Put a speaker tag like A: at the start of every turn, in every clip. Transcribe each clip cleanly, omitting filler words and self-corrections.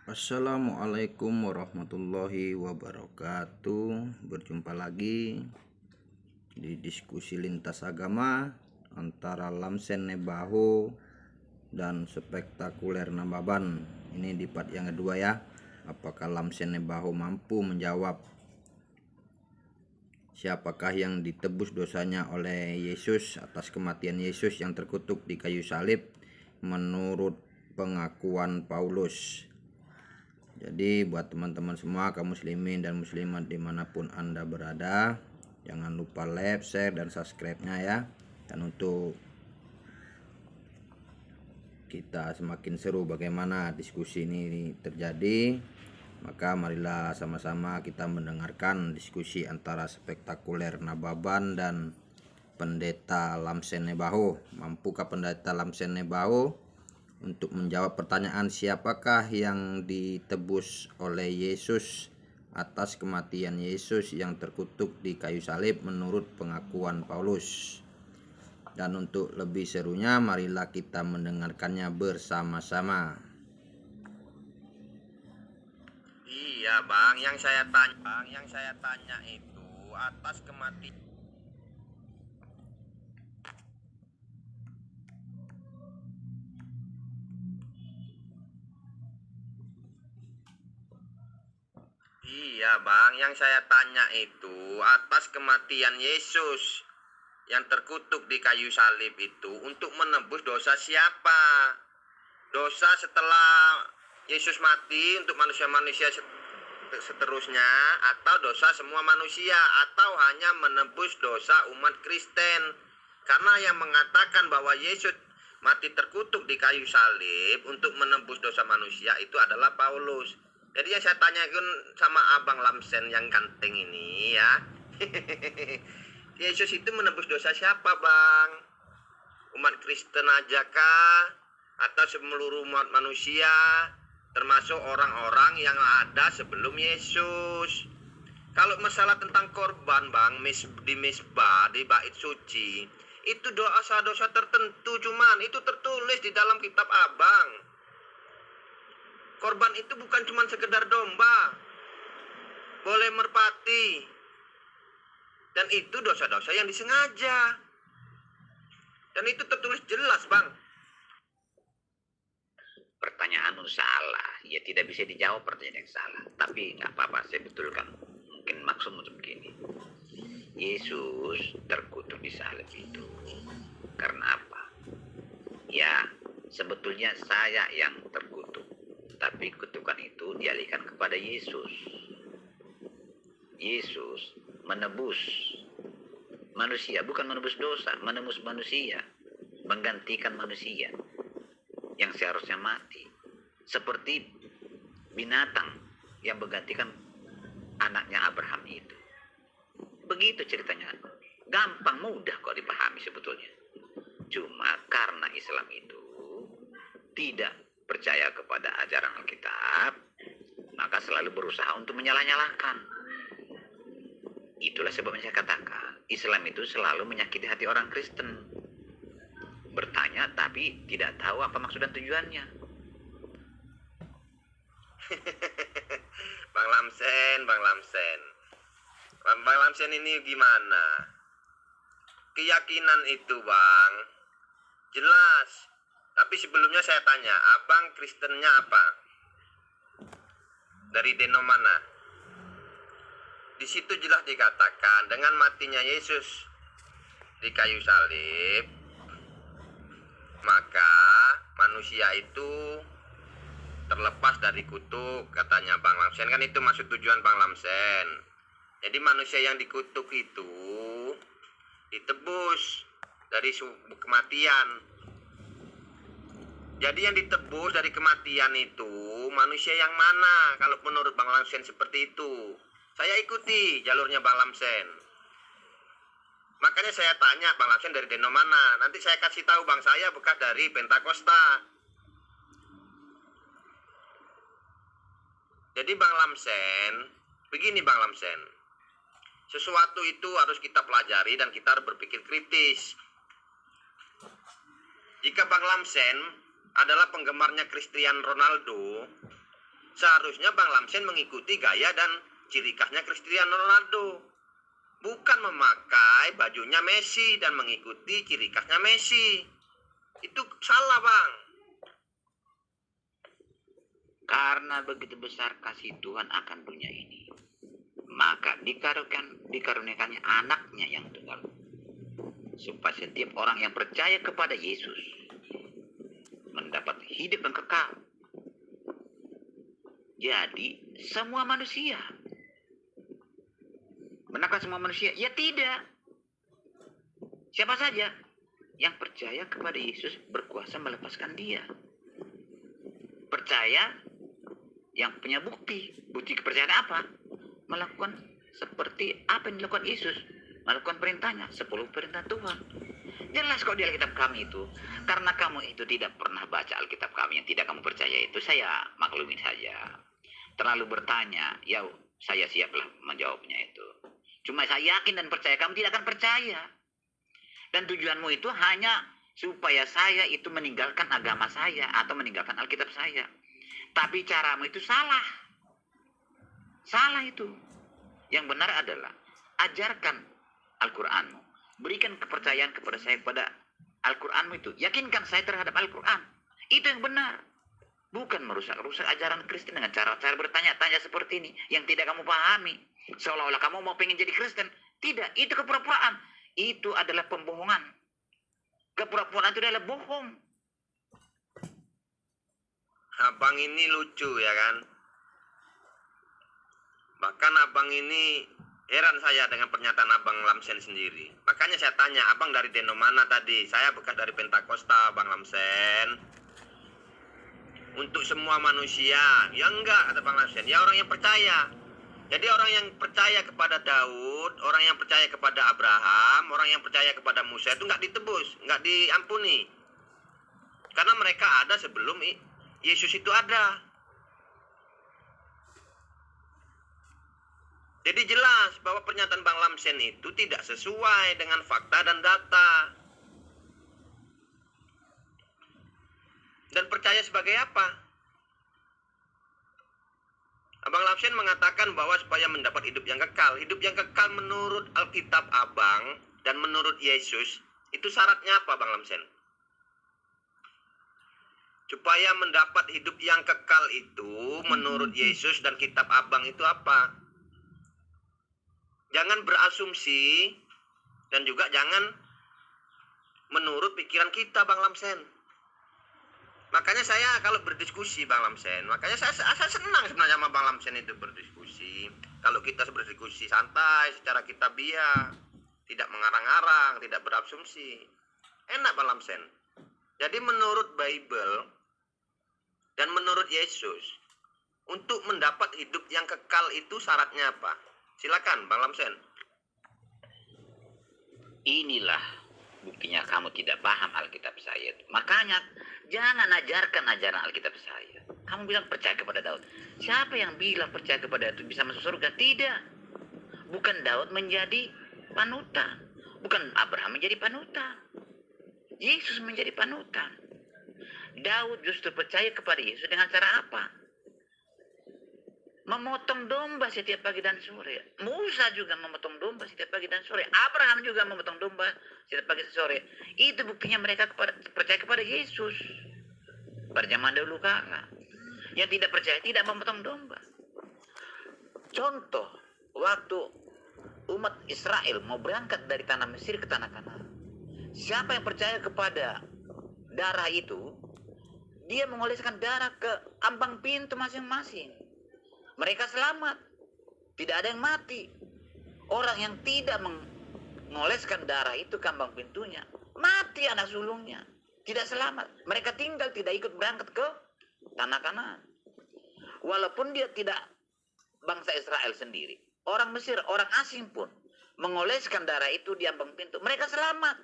A: Assalamualaikum warahmatullahi wabarakatuh. Berjumpa lagi di diskusi lintas agama antara Lamsen Nebaho dan Spektakuler Nababan. Ini di part yang kedua ya. Apakah Lamsen Nebaho mampu menjawab siapakah yang ditebus dosanya oleh Yesus atas kematian Yesus yang terkutuk di kayu salib menurut pengakuan Paulus. Jadi buat teman-teman semua, kaum muslimin dan muslimat dimanapun anda berada, jangan lupa like, share, dan subscribe-nya ya. Dan untuk kita semakin seru bagaimana diskusi ini terjadi, maka marilah sama-sama kita mendengarkan diskusi antara Spektakuler Nababan dan Pendeta Lamsen Nebaho. Mampukah Pendeta Lamsen Nebaho untuk menjawab pertanyaan siapakah yang ditebus oleh Yesus atas kematian Yesus yang terkutuk di kayu salib menurut pengakuan Paulus. Dan untuk lebih serunya, marilah kita mendengarkannya bersama-sama. Iya bang, yang saya tanya itu atas kematian. Iya bang, yang saya tanya itu atas kematian Yesus yang terkutuk di kayu salib itu untuk menebus dosa siapa? Dosa setelah Yesus mati untuk manusia-manusia seterusnya, atau dosa semua manusia, atau hanya menebus dosa umat Kristen? Karena yang mengatakan bahwa Yesus mati terkutuk di kayu salib untuk menebus dosa manusia itu adalah Paulus. Jadi yang saya tanyakan sama Abang Lamsen yang ganteng ini ya, Yesus itu menebus dosa siapa bang? Umat Kristen aja kah? Atau seluruh umat manusia? Termasuk orang-orang yang ada sebelum Yesus. Kalau masalah tentang korban bang, di misbah, di bait suci, itu dosa-dosa tertentu, cuman itu tertulis di dalam kitab abang. Korban itu bukan cuma sekedar domba, boleh merpati, dan itu dosa-dosa yang disengaja, dan itu tertulis jelas bang.
B: Pertanyaanmu salah, ya tidak bisa dijawab pertanyaan yang salah, tapi nggak apa-apa, saya betulkan. Mungkin maksudmu begini, Yesus terkutuk di salib itu karena apa? Ya, sebetulnya saya yang terkutuk, tapi kutukan itu dialihkan kepada Yesus. Yesus menebus manusia, bukan menebus dosa, menebus manusia, menggantikan manusia yang seharusnya mati, seperti binatang yang menggantikan anaknya Abraham itu. Begitu ceritanya, gampang, mudah kok dipahami sebetulnya. Cuma karena Islam itu tidak percaya kepada ajaran Alkitab, maka selalu berusaha untuk menyalah-nyalahkan. Itulah sebabnya saya katakan, Islam itu selalu menyakiti hati orang Kristen. Bertanya tapi tidak tahu apa maksud dan tujuannya.
A: Bang Lamsen ini gimana? Keyakinan itu bang, jelas. Tapi sebelumnya saya tanya, abang Kristennya apa? Dari deno mana? Di situ jelas dikatakan dengan matinya Yesus di kayu salib, maka manusia itu terlepas dari kutuk, katanya Bang Lamsen. Kan itu maksud tujuan Bang Lamsen. Jadi manusia yang dikutuk itu ditebus dari kematian. Jadi yang ditebus dari kematian itu manusia yang mana? Kalau menurut Bang Lamsen seperti itu. Saya ikuti jalurnya Bang Lamsen. Makanya saya tanya Bang Lamsen dari deno mana. Nanti saya kasih tahu bang, saya bekas dari Pentakosta. Jadi Bang Lamsen, begini Bang Lamsen, sesuatu itu harus kita pelajari dan kita harus berpikir kritis. Jika Bang Lamsen adalah penggemarnya Cristiano Ronaldo, Seharusnya Bang Lamsen mengikuti gaya dan ciri khasnya Cristiano Ronaldo. Bukan memakai bajunya Messi dan mengikuti ciri khasnya Messi. Itu salah, Bang.
B: Karena begitu besar kasih Tuhan akan dunia ini, maka dikaruniakannya anaknya yang tunggal, supaya setiap orang yang percaya kepada Yesus mendapat hidup yang kekal. Jadi semua manusia. Benarkah semua manusia? Ya tidak. Siapa saja yang percaya kepada Yesus berkuasa melepaskan dia. Percaya yang punya bukti. Bukti kepercayaan apa? Melakukan seperti apa yang dilakukan Yesus. Melakukan perintahnya, 10 perintah Tuhan. Jelas kok di Alkitab kami itu. Karena kamu itu tidak pernah baca Alkitab kami, yang tidak kamu percaya itu, saya maklumin saja. Terlalu bertanya, ya saya siaplah menjawabnya itu. Cuma saya yakin dan percaya kamu tidak akan percaya. Dan tujuanmu itu hanya supaya saya itu meninggalkan agama saya atau meninggalkan Alkitab saya. Tapi caramu itu salah. Salah itu. Yang benar adalah ajarkan Al-Quranmu. Berikan kepercayaan kepada saya pada Al-Quranmu itu. Yakinkan saya terhadap Al-Quran. Itu yang benar. Bukan merusak-rusak ajaran Kristen dengan cara-cara bertanya-tanya seperti ini. Yang tidak kamu pahami. Seolah-olah kamu mau pengen jadi Kristen. Tidak, itu kepura-puraan. Itu adalah pembohongan. Kepura-puraan itu adalah bohong.
A: Abang ini lucu ya kan. Bahkan abang ini heran saya dengan pernyataan Abang Lamsen sendiri. Makanya saya tanya, abang dari deno mana tadi? Saya bekas dari Pentakosta, Bang Lamsen. Untuk semua manusia, ya enggak, kata Bang Lamsen. Ya orang yang percaya. Jadi orang yang percaya kepada Daud, orang yang percaya kepada Abraham, orang yang percaya kepada Musa itu enggak ditebus, enggak diampuni. Karena mereka ada sebelum Yesus itu ada. Jadi jelas bahwa pernyataan Bang Lamsen itu tidak sesuai dengan fakta dan data. Dan percaya sebagai apa? Abang Lamsen mengatakan bahwa supaya mendapat hidup yang kekal. Hidup yang kekal menurut Alkitab Abang dan menurut Yesus, itu syaratnya apa Bang Lamsen? Supaya mendapat hidup yang kekal itu menurut Yesus dan kitab Abang itu apa? Jangan berasumsi dan juga jangan menurut pikiran kita Bang Lamsen. Makanya saya kalau berdiskusi Bang Lamsen, makanya saya senang sebenarnya sama Bang Lamsen itu berdiskusi. Kalau kita berdiskusi santai secara kitabiah, tidak mengarang-arang, tidak berasumsi. Enak Bang Lamsen. Jadi menurut Bible dan menurut Yesus, untuk mendapat hidup yang kekal itu syaratnya apa? Silakan Bang Lamsen.
B: Inilah buktinya kamu tidak paham Alkitab saya. Makanya jangan ajarkan ajaran Alkitab saya. Kamu bilang percaya kepada Daud. Siapa yang bilang percaya kepada itu bisa masuk surga? Tidak. Bukan Daud menjadi panutan. Bukan Abraham menjadi panutan. Yesus menjadi panutan. Daud justru percaya kepada Yesus dengan cara apa? Memotong domba setiap pagi dan sore. Musa juga memotong domba setiap pagi dan sore. Abraham juga memotong domba setiap pagi dan sore. Itu buktinya mereka percaya kepada Yesus. Pada zaman dahulu kala. Yang tidak percaya tidak memotong domba. Contoh, waktu umat Israel mau berangkat dari tanah Mesir ke tanah Kanaan. Siapa yang percaya kepada darah itu, dia mengoleskan darah ke ambang pintu masing-masing. Mereka selamat. Tidak ada yang mati. Orang yang tidak mengoleskan darah itu ke ambang pintunya, mati anak sulungnya. Tidak selamat. Mereka tinggal tidak ikut berangkat ke tanah Kanaan. Walaupun dia tidak bangsa Israel sendiri. Orang Mesir, orang asing pun mengoleskan darah itu di ambang pintu. Mereka selamat.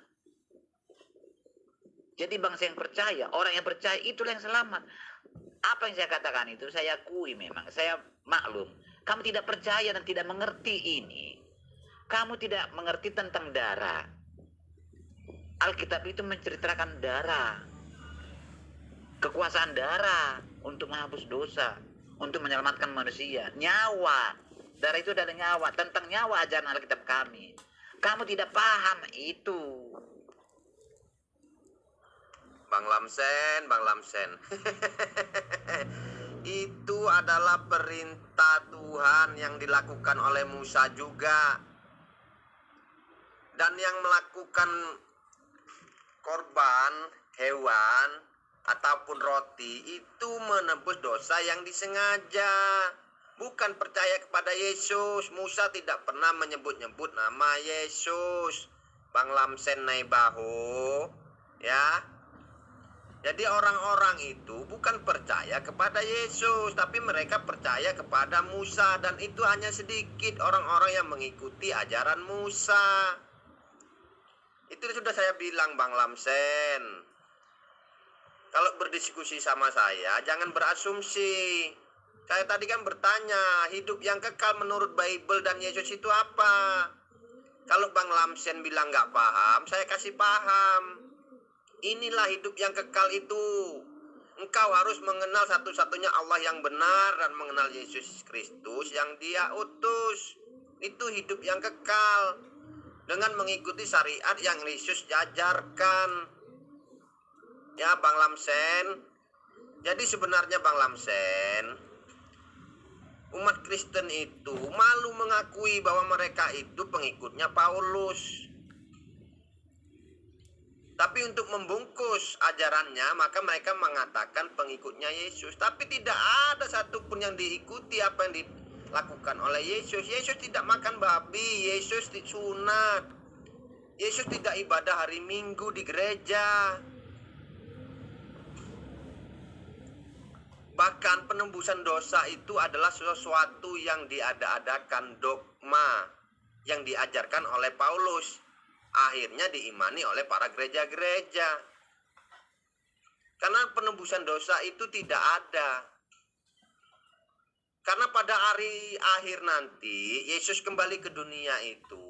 B: Jadi bangsa yang percaya, orang yang percaya itulah yang selamat. Apa yang saya katakan itu saya akui memang, saya maklum. Kamu tidak percaya dan tidak mengerti ini. Kamu tidak mengerti tentang darah. Alkitab itu menceritakan darah. Kekuasaan darah untuk menghapus dosa. untuk menyelamatkan manusia. Nyawa. Darah itu adalah nyawa. Tentang nyawa ajaran Alkitab kami. Kamu tidak paham itu.
A: Bang Lamsen, Bang Lamsen. Itu adalah perintah Tuhan yang dilakukan oleh Musa juga. Dan yang melakukan korban hewan ataupun roti itu menebus dosa yang disengaja. Bukan percaya kepada Yesus. Musa tidak pernah menyebut-nyebut nama Yesus. Bang Lamsen Naibaho, ya. Jadi orang-orang itu bukan percaya kepada Yesus, tapi mereka percaya kepada Musa. Dan itu hanya sedikit orang-orang yang mengikuti ajaran Musa. Itu sudah saya bilang, Bang Lamsen. Kalau berdiskusi sama saya, jangan berasumsi. Saya tadi kan bertanya, hidup yang kekal menurut Bible dan Yesus itu apa? Kalau Bang Lamsen bilang nggak paham, saya kasih paham. Inilah hidup yang kekal itu. Engkau harus mengenal satu-satunya Allah yang benar dan mengenal Yesus Kristus yang Dia utus. Itu hidup yang kekal. Dengan mengikuti syariat yang Yesus ajarkan. Ya, Bang Lamsen. Jadi sebenarnya Bang Lamsen, umat Kristen itu malu mengakui bahwa mereka itu pengikutnya Paulus. Tapi untuk membungkus ajarannya, maka mereka mengatakan pengikutnya Yesus. Tapi tidak ada satupun yang diikuti apa yang dilakukan oleh Yesus. Yesus tidak makan babi, Yesus sunat. Yesus tidak ibadah hari Minggu di gereja. Bahkan penembusan dosa itu adalah sesuatu yang diada-adakan, dogma yang diajarkan oleh Paulus. Akhirnya diimani oleh para gereja-gereja. Karena penebusan dosa itu tidak ada. Karena pada hari akhir nanti, Yesus kembali ke dunia itu,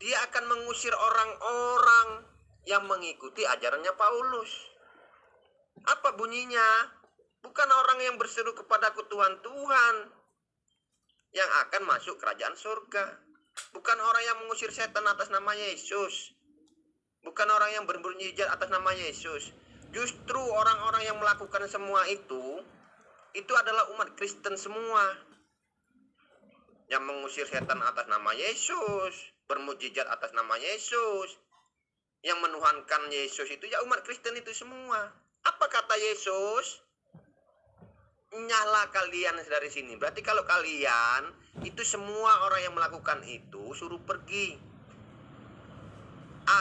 A: Dia akan mengusir orang-orang yang mengikuti ajarannya Paulus. Apa bunyinya? Bukan orang yang berseru kepadaku Tuhan, Tuhan, yang akan masuk kerajaan surga. Bukan orang yang mengusir setan atas nama Yesus. Bukan orang yang berbunyi atas nama Yesus. Justru orang-orang yang melakukan semua itu adalah umat Kristen semua. Yang mengusir setan atas nama Yesus, bermujizat atas nama Yesus. Yang menuhankan Yesus itu ya umat Kristen itu semua. Apa kata Yesus? Nyala kalian dari sini. Berarti kalau kalian itu semua orang yang melakukan itu suruh pergi.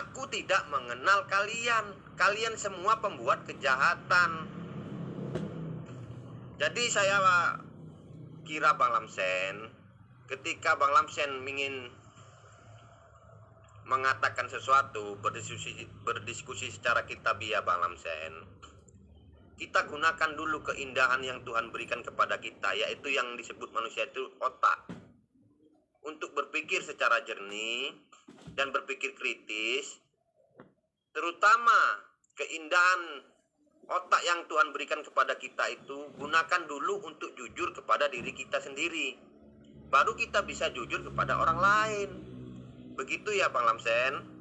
A: Aku tidak mengenal kalian. Kalian semua pembuat kejahatan. Jadi saya kira Bang Lamsen, ketika Bang Lamsen ingin mengatakan sesuatu, berdiskusi secara kitabiah Bang Lamsen, kita gunakan dulu keindahan yang Tuhan berikan kepada kita, yaitu yang disebut manusia itu otak. Untuk berpikir secara jernih dan berpikir kritis, terutama keindahan otak yang Tuhan berikan kepada kita itu, gunakan dulu untuk jujur kepada diri kita sendiri. Baru kita bisa jujur kepada orang lain. Begitu ya Bang Lamsen?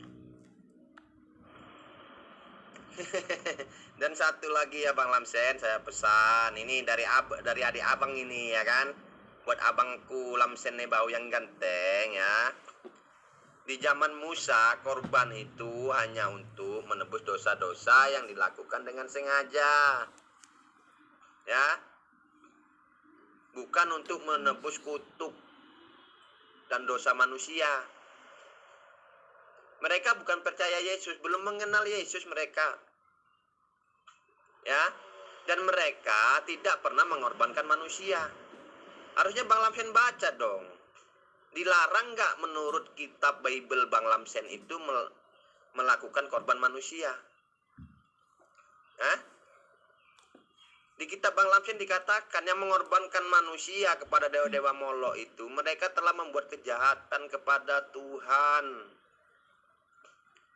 A: Dan satu lagi ya Bang Lamsen, saya pesan ini dari adik abang ini ya kan, buat abangku Lamsen Nebau yang ganteng ya. Di zaman Musa, korban itu hanya untuk menebus dosa-dosa yang dilakukan dengan sengaja, ya, bukan untuk menebus kutuk dan dosa manusia. Mereka bukan percaya Yesus, belum mengenal Yesus mereka. Ya, dan mereka tidak pernah mengorbankan manusia. Harusnya Bang Lamsen baca dong. Dilarang nggak menurut kitab Bible Bang Lamsen itu melakukan korban manusia? Hah? Di kitab Bang Lamsen dikatakan yang mengorbankan manusia kepada dewa-dewa Molok itu, mereka telah membuat kejahatan kepada Tuhan.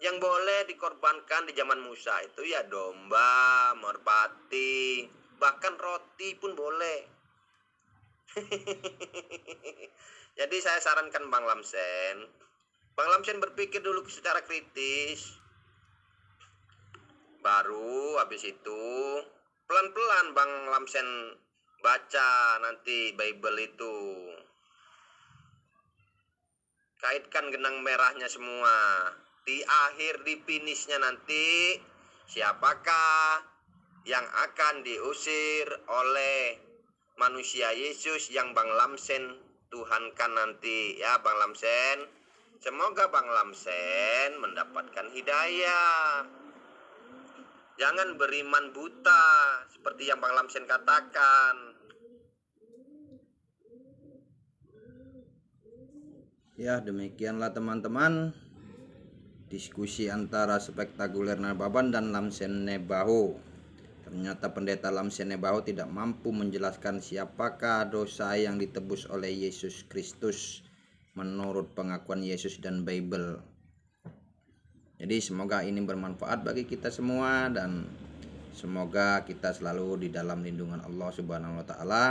A: Yang boleh dikorbankan di zaman Musa itu ya domba, merpati, bahkan roti pun boleh. Jadi saya sarankan Bang Lamsen berpikir dulu secara kritis. Baru habis itu pelan-pelan Bang Lamsen baca nanti Bible itu. Kaitkan benang merahnya semua. Di akhir, di finishnya nanti, siapakah yang akan diusir oleh manusia Yesus yang Bang Lamsen tuhankan nanti, ya Bang Lamsen. Semoga Bang Lamsen mendapatkan hidayah. Jangan beriman buta seperti yang Bang Lamsen katakan.
C: Ya, demikianlah teman-teman diskusi antara Spektakuler Nababan dan Lamsen Nebaho. Ternyata pendeta Lamsen Nebaho tidak mampu menjelaskan siapakah dosa yang ditebus oleh Yesus Kristus menurut pengakuan Yesus dan Bible. Jadi semoga ini bermanfaat bagi kita semua dan semoga kita selalu di dalam lindungan Allah Subhanahu wa taala.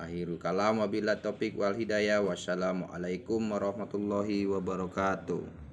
C: Akhirul kalam wabillahi taufik wal hidayah. Wassalamualaikum warahmatullahi wabarakatuh.